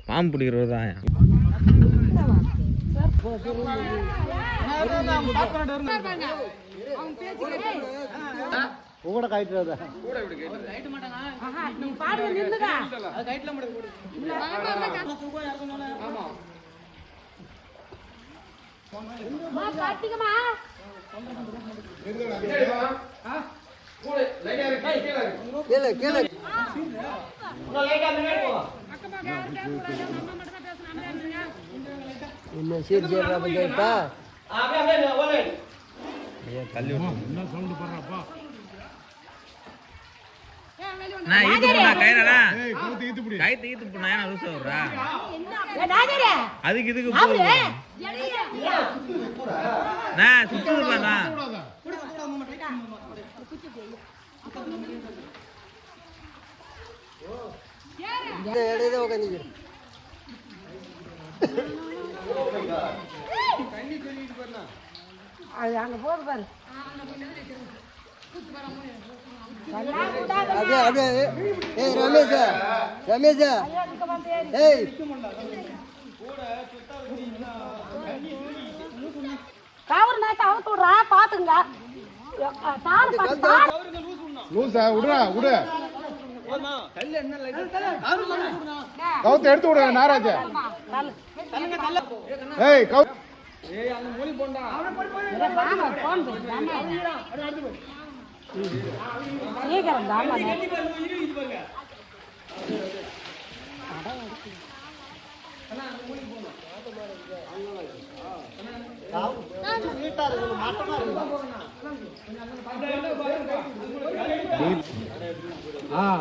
பாம்பு பிடிக்கிறது தான். கூட கைட்டுறதா அதுக்கு இதுக்கு அங்க போது பாரு. ரமேஷ் கவர் நேத்து அவுத்து விடுறா பாத்துங்க. கவுத்து எடுத்து விடு நாராஜா. ஏய் கவுத்து ஏய் அந்த மூலி போண்டா போன் சீக்கிரம் தாமா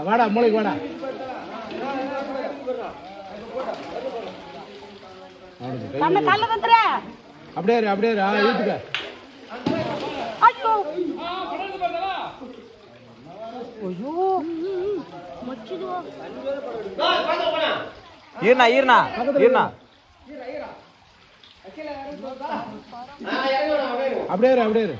வாடா மூளைக்கு வாடா. அப்படியே அப்படியே வீட்டுக்க. ஈர்னா ஈர்னா ஈர்னா அப்படியே அப்படியே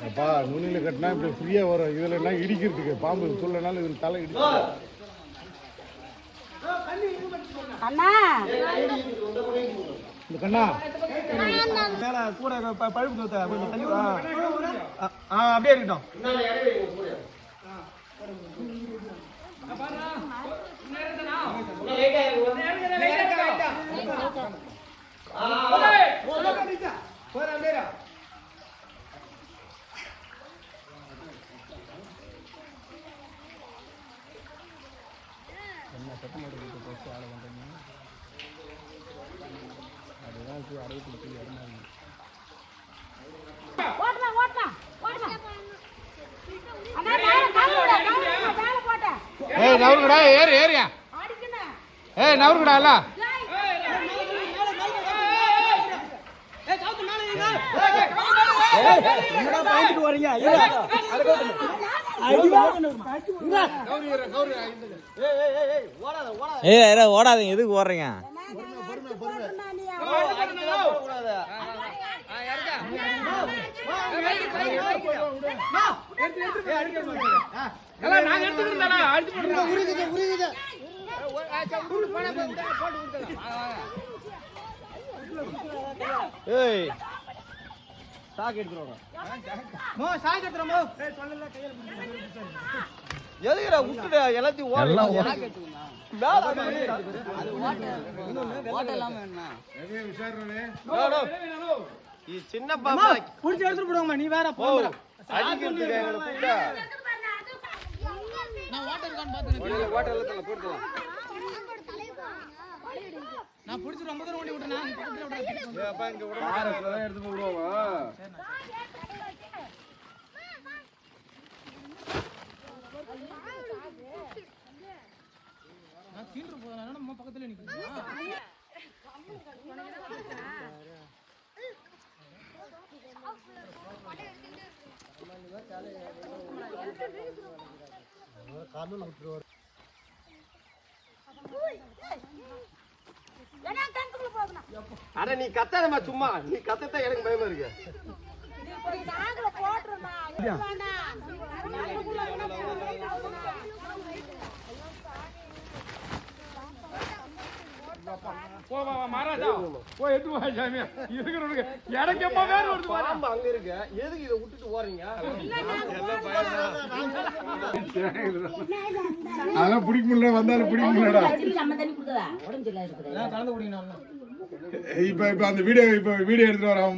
அப்பா நுனியில கட்டினா இப்படி ஃப்ரீயா வரும். இதுல என்ன இடிக்கிறதுக்கு பாம்பு சொல்லனால இதுல தலை இடிச்சு. இந்த கண்ணா கூட பழுப்பு கொஞ்சம் தள்ளி அப்படியே இருக்கட்டும். ஏய் நவருடா ஏறு ஏறியா. ஏய் நவருடா இல்ல. என்னடா பாயிண்ட் வரீங்க. ஏய் ஓடாதீங்க. எதுக்கு ஓடுறீங்க? சின்ன பாப்பா புடிச்சு எடுத்து போடுவாங்க. நீ வேற நான் புடிச்சு ரொம்ப தூரம் ஓடி விட்டேனா எடுத்து போடுவாங்க. நான் கீழே போறேன். நம்ம பக்கத்துல நிக்கிறேன். அட நீ கத்தாதமா சும்மா. நீ கத்தத்தான் எனக்கு பயமா இருக்கு. போ வா வா மகாராஜா போய் எடுத்து வா சாமி இருக்கிறவனுக்கு இடக்கம்மா வேற வருது பாரு பாம்பு அங்க இருக்கு எதுக்கு இதை விட்டுட்டு போறீங்க அதெல்லாம் பிடிக்க முடியல வந்தாலும் பிடிக்க முடியலடா உடம்பு சரியில்லை இருக்குது கலந்து குடிக்கணும் இப்ப அந்த வீடியோ எடுத்துட்டு வரோம்